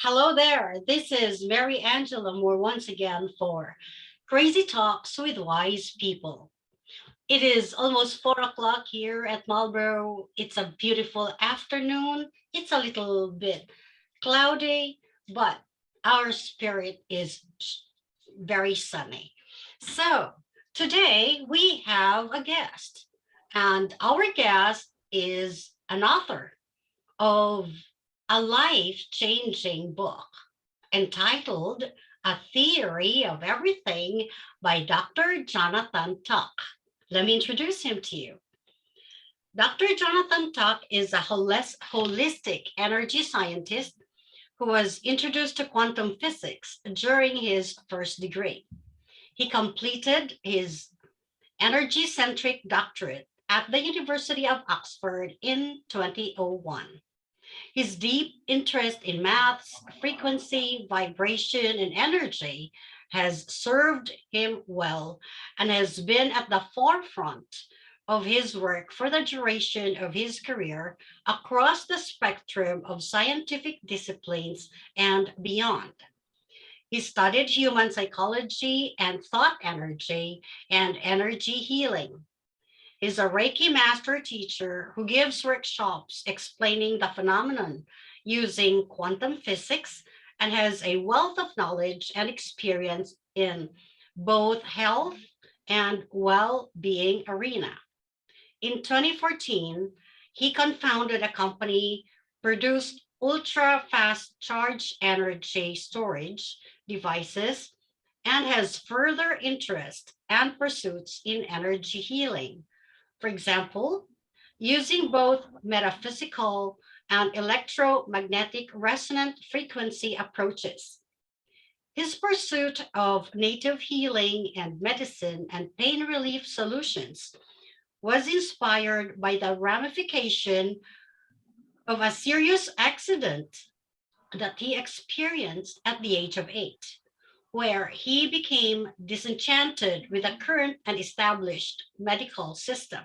Hello there. This is Mary Angela Moore once again for Crazy Talks with Wise People. It is almost 4 o'clock here at Marlborough. It's a beautiful afternoon. It's a little bit cloudy, but our spirit is very sunny. So today we have a guest, and our guest is an author of a life changing book entitled A Theory of Everything by Dr. Jonathan Tuck. Let me introduce him to you. Dr. Jonathan Tuck is a holistic energy scientist who was introduced to quantum physics during his first degree. He completed his energy centric doctorate at the University of Oxford in 2001. His deep interest in maths, frequency, vibration, and energy has served him well and has been at the forefront of his work for the duration of his career across the spectrum of scientific disciplines and beyond. He studied human psychology and thought energy and energy healing. Is a Reiki master teacher who gives workshops explaining the phenomenon using quantum physics and has a wealth of knowledge and experience in both health and well-being arena. In 2014, he confounded a company produced ultra-fast charge energy storage devices and has further interest and pursuits in energy healing. For example, using both metaphysical and electro-magnetic resonant frequency approaches. His pursuit of native healing and medicine and pain relief solutions was inspired by the ramification of a serious accident that he experienced at the age of 8, where he became disenchanted with the current and established medical system.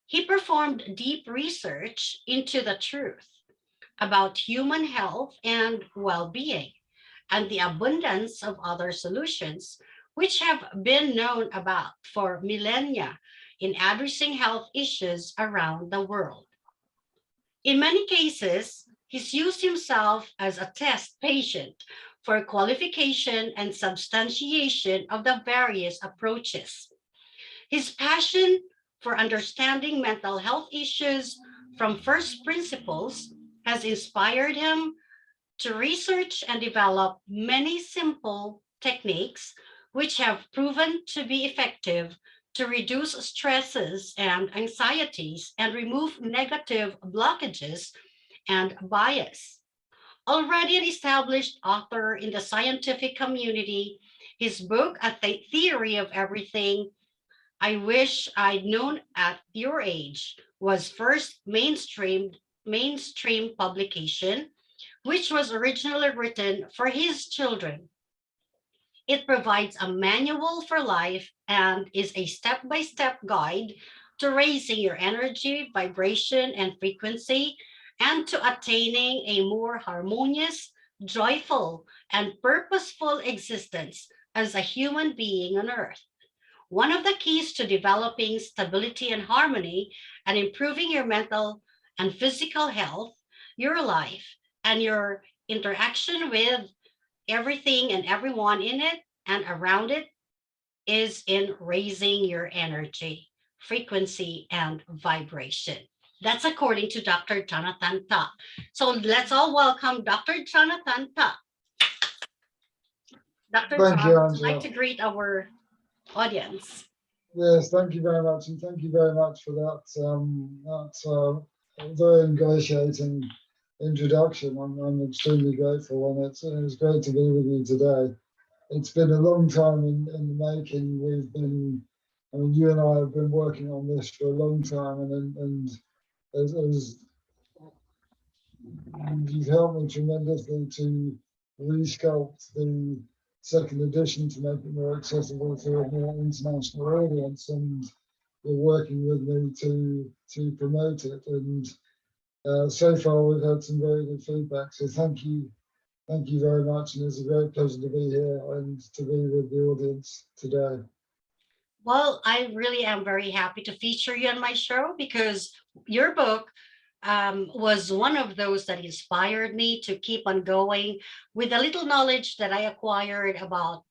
He performed deep research into the truth about human health and well being and the abundance of other solutions, which have been known about for millennia in addressing health issues around the world. In many cases, he's used himself as a test patient for qualification and substantiation of the various approaches. His passion for understanding mental health issues from first principles has inspired him to research and develop many simple techniques which have proven to be effective to reduce stresses and anxieties and remove negative blockages and bias. Already an established author in the scientific community, his book, Theory of Everything, I Wish I'd Known at Your Age, was first mainstream publication, which was originally written for his children. It provides a manual for life and is a step-by-step guide to raising your energy, vibration, and frequency, and to attaining a more harmonious, joyful, and purposeful existence as a human being on earth. One of the keys to developing stability and harmony and improving your mental and physical health, your life, and your interaction with everything and everyone in it and around it is in raising your energy, frequency, and vibration. That's according to Dr. Jonathan Tuck. So let's all welcome Dr. Jonathan Tuck. Dr. Thank you, Tuck, would you Angela. like to greet our audience? Yes, thank you very much, and thank you very much for that very ingratiating introduction. I'm extremely grateful, and it's great to be with you today. It's been a long time in the making. You and I have been working on this for a long time, and as you've helped me tremendously to resculpt the second edition to make it more accessible to a more international audience, and you're working with me to promote it. And so far, we've had some very good feedback. So thank you Thank you very much, and it's a great pleasure to be here and to be with the audience today. Well, I really am very happy to feature you on my show because your book was one of those that inspired me to keep on going with the little knowledge that I acquired about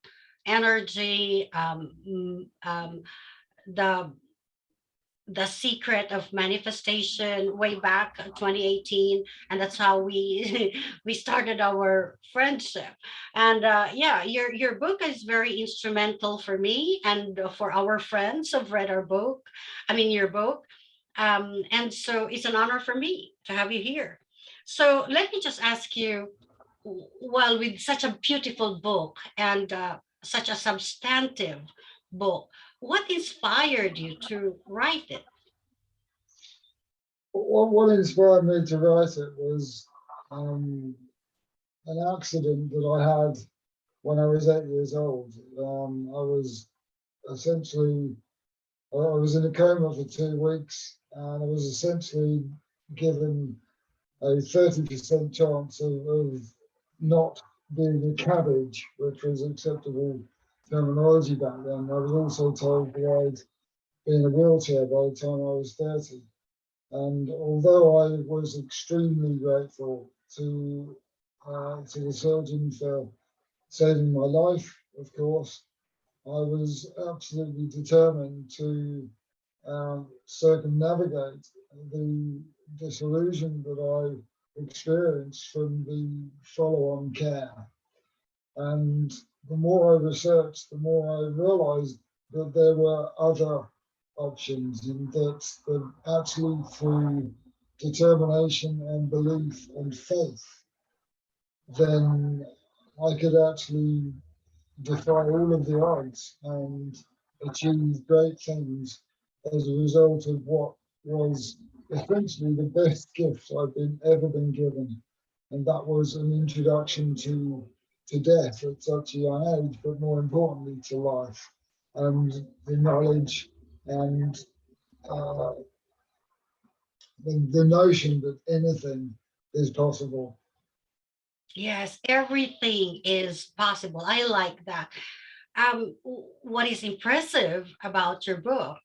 energy, the secret of manifestation way back 2018, and that's how we we started our friendship. And yeah, your book is very instrumental for me and for our friends who've read our book, I mean your book. And so it's an honor for me to have you here. So let me just ask you, well, with such a beautiful book and such a substantive book, what inspired you to write it? What inspired me to write it was an accident that I had when I was 8 years old. I was essentially, I was in a coma for 2 weeks, and I was essentially given a 30% chance of not being a cabbage, which was acceptable terminology back then. I was also told that I'd be in a wheelchair by the time I was 30. And although I was extremely grateful to the surgeon for saving my life, of course, I was absolutely determined to circumnavigate the disillusion that I experienced from the follow-on care. And the more I researched, the more I realized that there were other options, and that actually through determination and belief and faith, then I could actually defy all of the odds and achieve great things as a result of what was essentially the best gift I've ever been given. And that was an introduction to death at such a young age, but more importantly to life and the knowledge and uh, the notion that anything is possible. Yes, everything is possible. I like that. What is impressive about your book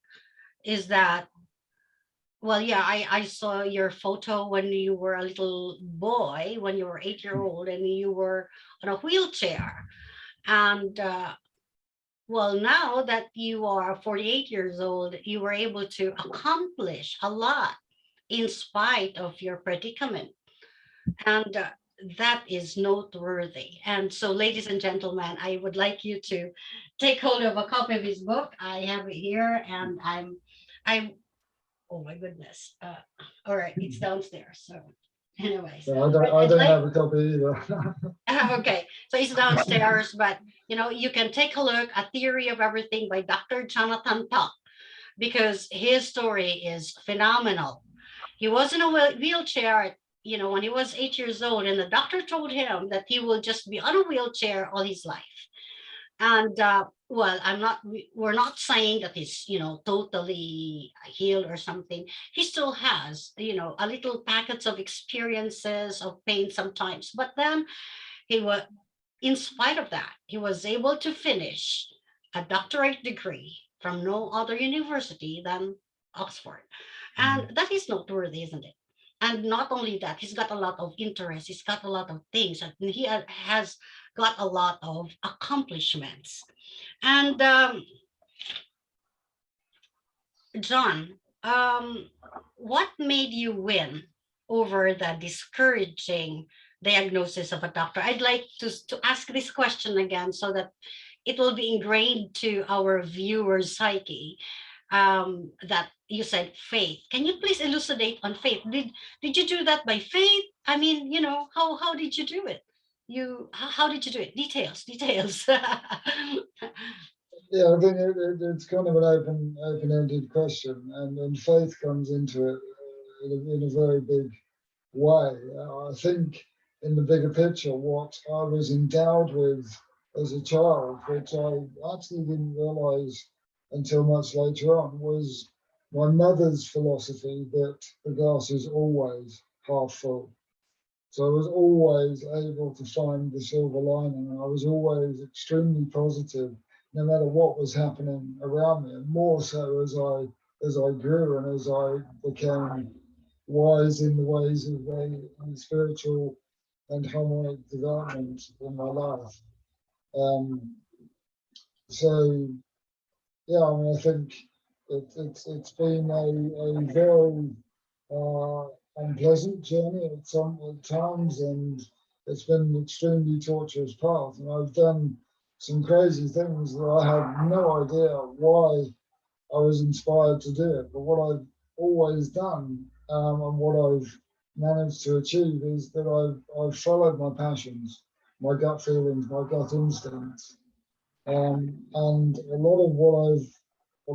is that, well, yeah, I saw your photo when you were a little boy, when you were 8 year old, and you were on a wheelchair. And well, now that you are 48 years old, you were able to accomplish a lot in spite of your predicament. And that is noteworthy. And so, ladies and gentlemen, I would like you to take hold of a copy of his book. I have it here, and I'm. Oh my goodness! All right, it's downstairs. So, anyways, So I I'd don't like. have a copy either. Okay, so it's downstairs, but you can take a look at Theory of Everything by Dr. Jonathan Tuck because his story is phenomenal. He was in a wheelchair, when he was 8 years old, and the doctor told him that he will just be on a wheelchair all his life. And well, we're not saying that he's, totally healed or something. He still has, a little packets of experiences of pain sometimes. But then he was, in spite of that, he was able to finish a doctorate degree from no other university than Oxford. And that is noteworthy, isn't it? And not only that, he's got a lot of interest, he's got a lot of things, and he has got a lot of accomplishments. And John, what made you win over the discouraging diagnosis of a doctor? I'd like to ask this question again so that it will be ingrained to our viewers' psyche. That you said faith. Can you please elucidate on faith? Did you do that by faith? I mean, how did you do it? How did you do it? Details. Yeah, I think it's kind of an open-ended question, and faith comes into it in a very big way. I think in the bigger picture, what I was endowed with as a child, which I actually didn't realize until much later on, was my mother's philosophy that the glass is always half full. So I was always able to find the silver lining, and I was always extremely positive, no matter what was happening around me, and more so as I grew and as I became wise in the ways of spiritual and harmonic development in my life. Um, so yeah, I mean, I think it's been a very unpleasant journey at times, and it's been an extremely torturous path. And I've done some crazy things that I had no idea why I was inspired to do it. But what I've always done, and what I've managed to achieve, is that I've followed my passions, my gut feelings, my gut instincts, and a lot of what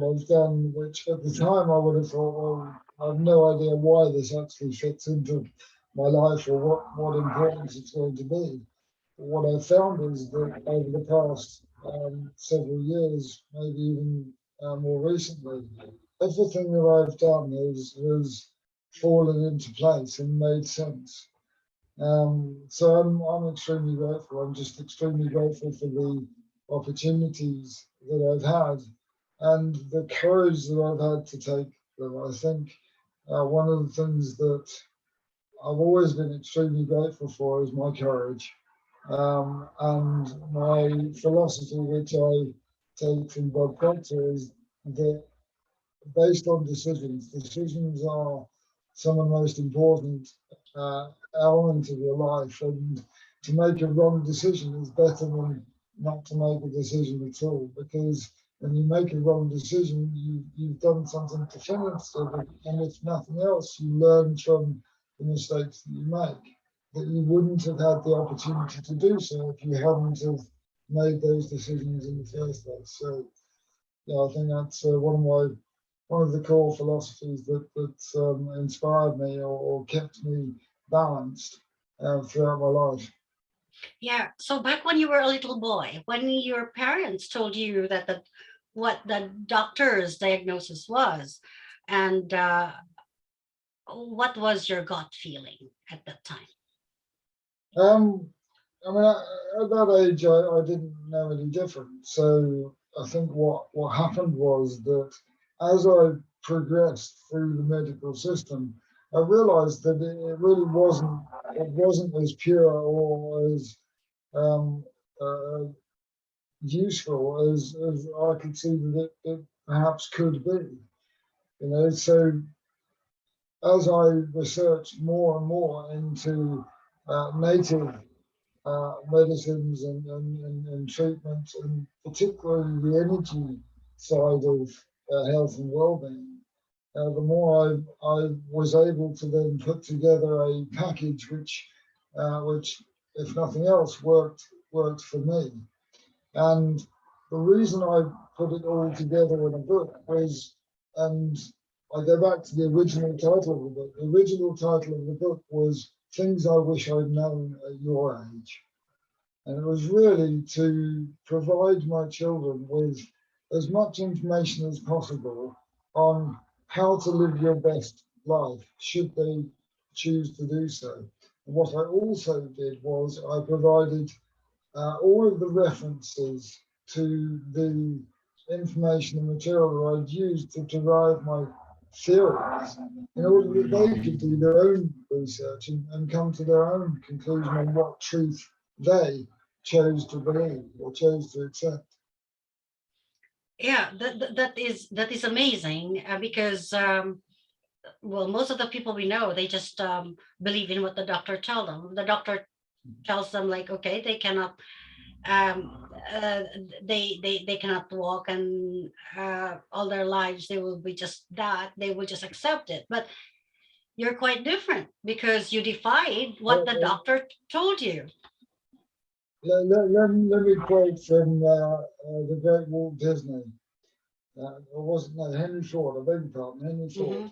I've done, which at the time I would have thought, well, I have no idea why this actually fits into my life or what importance it's going to be. But what I've found is that over the past several years, maybe even more recently, everything that I've done has fallen into place and made sense. So I'm extremely grateful. I'm just extremely grateful for the opportunities that I've had and the courage that I've had to take them. I think one of the things that I've always been extremely grateful for is my courage, and my philosophy, which I take from Bob Proctor, is that based on decisions. Decisions are some of the most important elements of your life, and to make a wrong decision is better than not to make a decision at all, because when you make a wrong decision, you've done something definitive, and if nothing else, you learn from the mistakes that you make, that you wouldn't have had the opportunity to do so if you hadn't have made those decisions in the first place. So yeah, I think that's one of the core philosophies that inspired me or kept me balanced throughout my life. Yeah. So back when you were a little boy, when your parents told you that what the doctor's diagnosis was, and what was your gut feeling at that time? Um, I mean, at that age, I didn't know any different. So I think what happened was that as I progressed through the medical system, I realized that it really wasn't as pure or as um, uh, useful as I could see that it perhaps could be. So as I researched more and more into native medicines and treatments, and particularly the energy side of health and well-being, the more I was able to then put together a package which, if nothing else, worked for me. And the reason I put it all together in a book was, and I go back to the original title of the book. The original title of the book was Things I Wish I'd Known at Your Age. And it was really to provide my children with as much information as possible on how to live your best life, should they choose to do so. And what I also did was I provided all of the references to the information and material that I'd used to derive my theories in order that they could do their own research and come to their own conclusion on what truth they chose to believe or chose to accept. Yeah, that is amazing, because well, most of the people we know, they just believe in what the doctor tell them. The doctor tells them, like, okay, they cannot um uh, they cannot walk, and all their lives they will be just that, they will just accept it. But you're quite different, because you defied what the Uh, doctor told you. let me quote from the great Walt Disney. Or wasn't no Henry Ford? I beg your pardon, Henry Ford.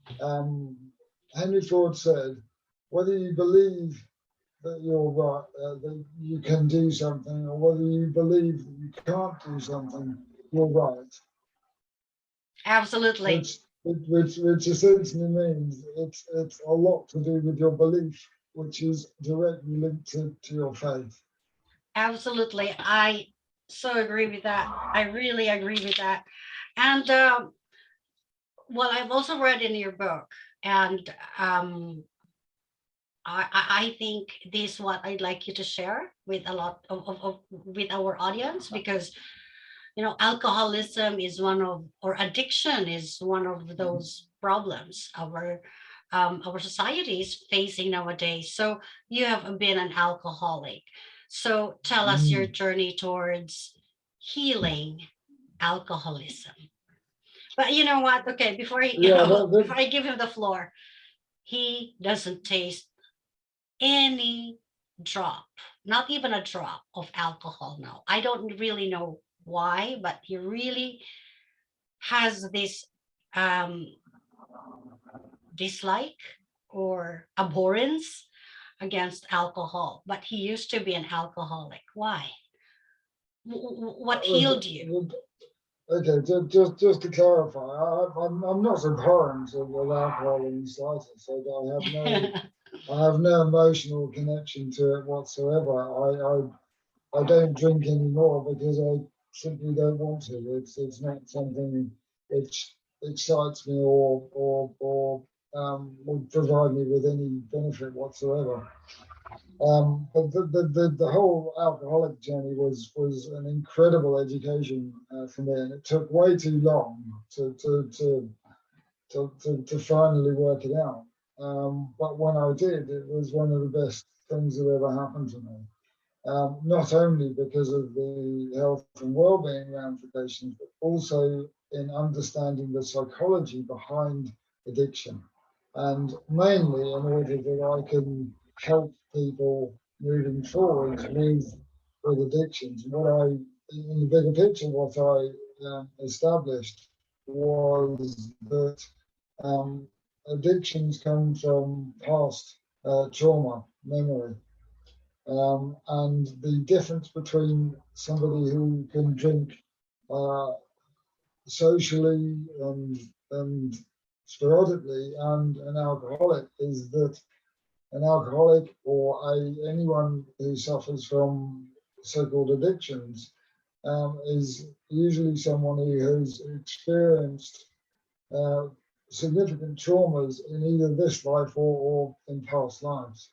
Hmm. Um, Henry Ford said, "Whether you believe that you're right, that you can do something, or whether you believe that you can't do something, you're right." Absolutely. Which essentially means it's a lot to do with your belief. which is directly linked to your faith. Absolutely. I so agree with that. I really agree with that. And well, I've also read in your book, and I think this is what I'd like you to share with a lot of with our audience, because alcoholism is one of, or addiction is one of those problems our society is facing nowadays. So you have been an alcoholic, so tell us your Mm. journey towards healing alcoholism. But you know what, okay, before Yeah, before I give him the floor, he doesn't taste any drop, not even a drop of alcohol now. I don't really know why, but he really has this um, dislike or abhorrence against alcohol. But he used to be an alcoholic. Why? What healed you? okay, just to clarify, I'm not abhorrent of alcohol in the slightest. So I have no emotional connection to it whatsoever. I don't drink anymore because I simply don't want to. It's not something which excites me or would provide me with any benefit whatsoever. But the whole alcoholic journey was an incredible education for me, and it took way too long to finally work it out. But when I did, it was one of the best things that ever happened to me. Not only because of the health and well-being ramifications, but also in understanding the psychology behind addiction, and mainly in order that I can help people moving forward with addictions. What I, in the bigger picture, what I established was that addictions come from past trauma, memory, and the difference between somebody who can drink uh, socially and sporadically and an alcoholic is that an alcoholic or anyone who suffers from so-called addictions is usually someone who has experienced uh, significant traumas in either this life or in past lives.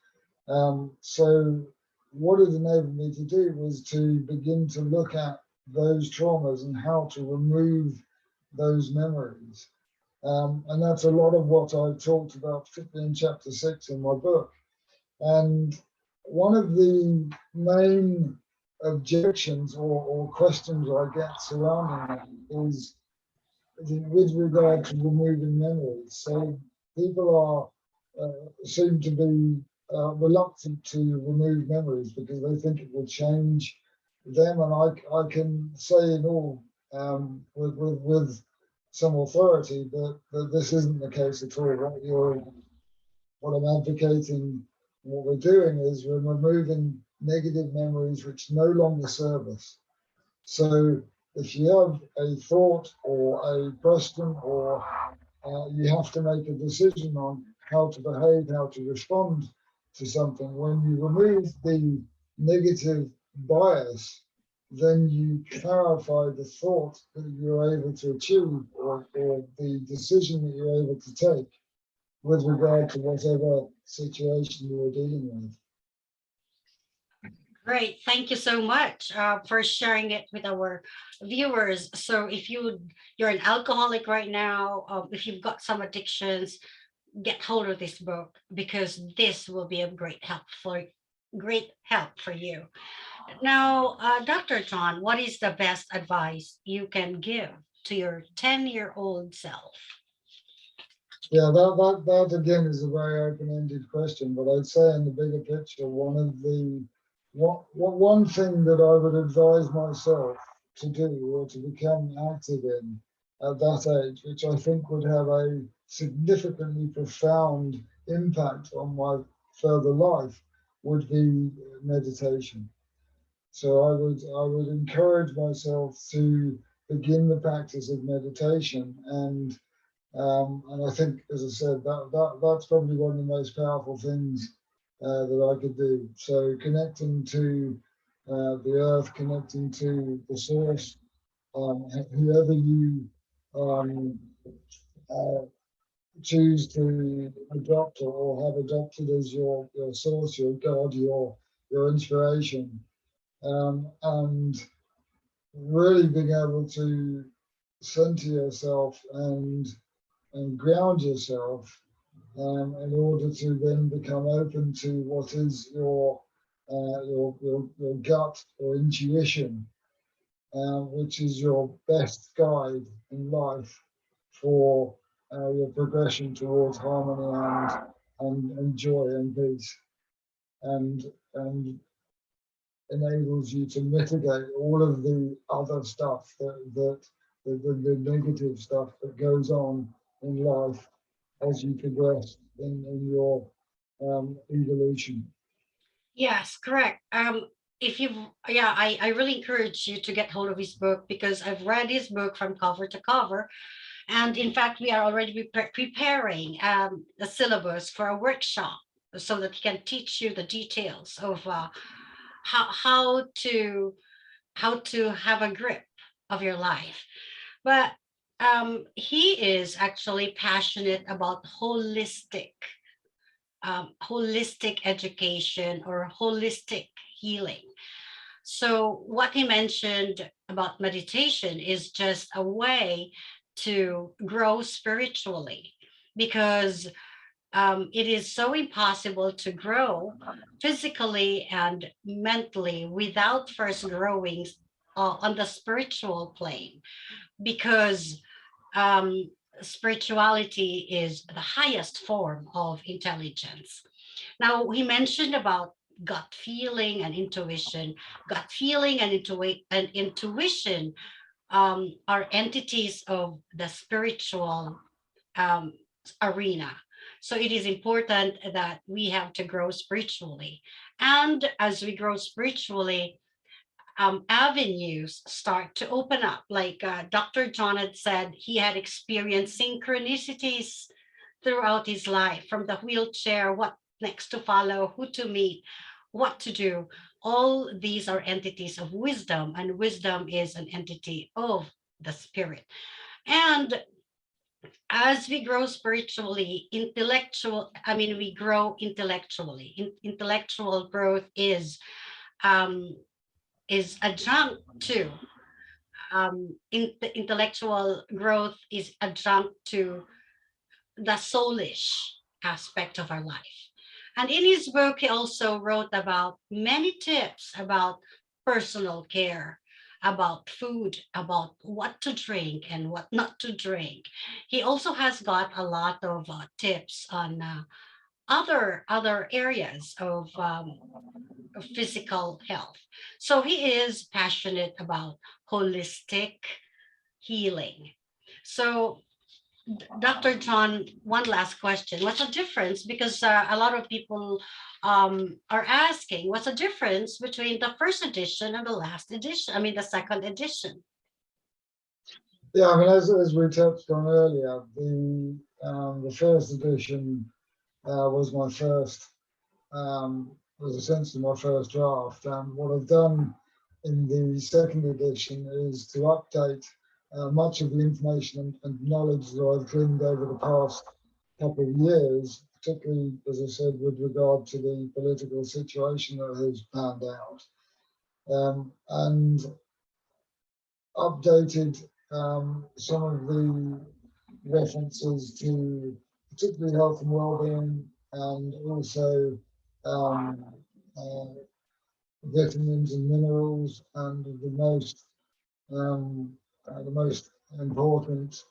So what it enabled me to do was to begin to look at those traumas and how to remove those memories. And that's a lot of what I've talked about, particularly in chapter 6 in my book. And one of the main objections or questions I get surrounding that is with regard to removing memories. So people seem to be reluctant to remove memories because they think it will change them. And I can say in all with some authority that this isn't the case at all. What I'm advocating, what we're doing is we're removing negative memories which no longer serve us. So if you have a thought or a question, or you have to make a decision on how to behave, how to respond to something, when you remove the negative bias, then you clarify the thought that you're able to achieve, or the decision that you're able to take with regard to whatever situation you're dealing with. Great. Thank you so much for sharing it with our viewers. So if you're an alcoholic right now, if you've got some addictions, get hold of this book, because this will be a great help for you. Now, Dr. John, what is the best advice you can give to your 10-year-old self? Yeah, that again is a very open-ended question, but I'd say in the bigger picture, one thing that I would advise myself to do or to become active in at that age, which I think would have a significantly profound impact on my further life, would be meditation. So I would encourage myself to begin the practice of meditation, and I think, as I said, that's probably one of the most powerful things that I could do. So connecting to the earth, connecting to the source, whoever you um, uh, choose to adopt or have adopted as your source, your God, your inspiration, and really being able to center yourself and ground yourself in order to then become open to what is your gut or intuition, which is your best guide in life for your progression towards harmony and joy and peace, and and enables you to mitigate all of the other stuff the negative stuff that goes on in life as you progress in your evolution. Yes, correct. If you, yeah, I really encourage you to get hold of his book because I've read his book from cover to cover. And in fact, we are already preparing the syllabus for a workshop so that he can teach you the details of how to have a grip of your life. But he is actually passionate about holistic education or holistic healing. So, what he mentioned about meditation is just a way to grow spiritually because it is so impossible to grow physically and mentally without first growing on the spiritual plane because um, spirituality is the highest form of intelligence. Now, he mentioned about gut feeling and intuition. Gut feeling and, intuition are entities of the spiritual um, arena. So it is important that we have to grow spiritually. And as we grow spiritually, avenues start to open up. Like Dr. John had said, he had experienced synchronicities throughout his life from the wheelchair, what next to follow, who to meet, what to do. All these are entities of wisdom, and wisdom is an entity of the spirit. And as we grow spiritually, we grow intellectually. Intellectual growth um, is adjunct to intellectual growth is adjunct to the soulish aspect of our life. And in his book, he also wrote about many tips about personal care, about food, about what to drink and what not to drink. He also has got a lot of tips on other areas of physical health. So he is passionate about holistic healing. So Dr. John, one last question. What's the difference? Because a lot of people are asking, what's the difference between the first edition and the last edition? I mean, the second edition. Yeah, I mean, as we touched on earlier, the first edition was my first was essentially my first draft. And what I've done in the second edition is to update much of the information and knowledge that I've gleaned over the past couple of years, particularly, as I said, with regard to the political situation that has panned out, and updated some of the references to particularly health and well-being, and also um, uh, vitamins and minerals, and the most important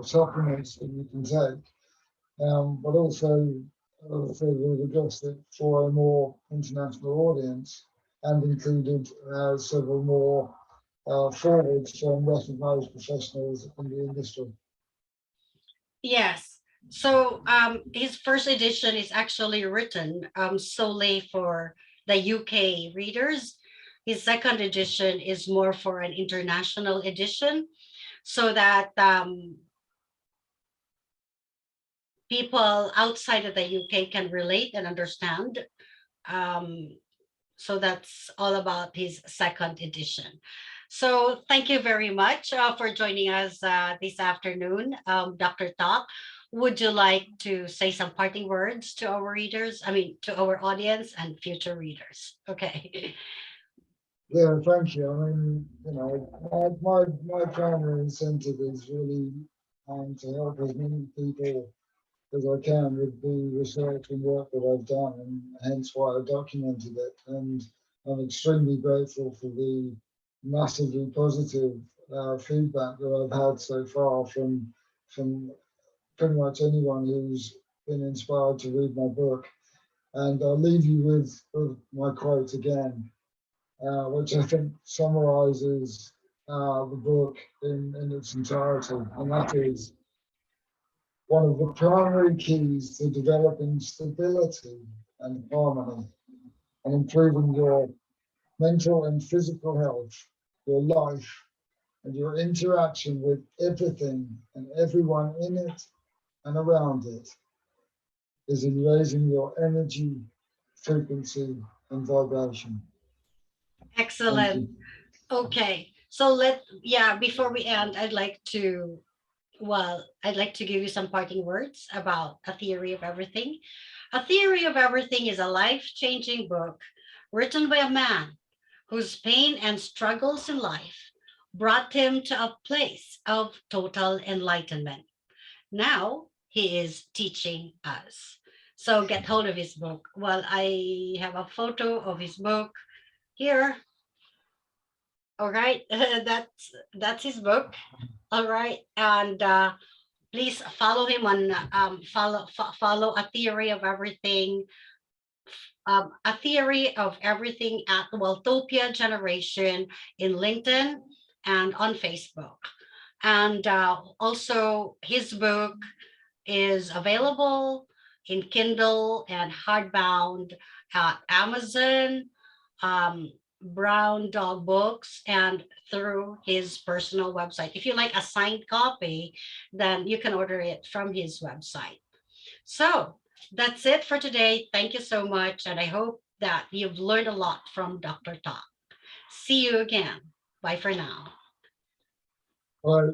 supplements that you can take. But also we've addressed it for a more international audience and included several more forwards from recognised professionals in the industry. Yes. So his first edition is actually written solely for the UK readers. His second edition is more for an international edition so that people outside of the UK can relate and understand. Um, so that's all about his second edition. So thank you very much for joining us this afternoon, Dr. Talk. Would you like to say some parting words to our readers? I mean, to our audience and future readers. Okay. Yeah, thank you. I mean, you know, my primary incentive is really to help as many people as I can with the research and work that I've done, and hence why I documented it. And I'm extremely grateful for the massively positive feedback that I've had so far from pretty much anyone who's been inspired to read my book. And I'll leave you with my quote again, which I think summarizes the book in its entirety. And that is, one of the primary keys to developing stability and harmony and improving your mental and physical health, your life, and your interaction with everything and everyone in it and around it is in raising your energy, frequency, and vibration. Thank Excellent. you. Okay. So yeah, before we end, I'd like to give you some parting words about A Theory of Everything. A Theory of Everything is a life changing book written by a man whose pain and struggles in life brought him to a place of total enlightenment. Now he is teaching us. So get hold of his book. Well, I have a photo of his book here. All right. That's his book. All right. And please follow him on follow A Theory of Everything, A Theory of Everything at Wealthopia Generation in LinkedIn and on Facebook. And also his book is available in Kindle and hardbound at Amazon, um, Brown Dog Books, and through his personal website. If you like a signed copy, then you can order it from his website. So that's it for today. Thank you so much. And I hope that you've learned a lot from Dr. Talk. See you again. Bye for now. All right.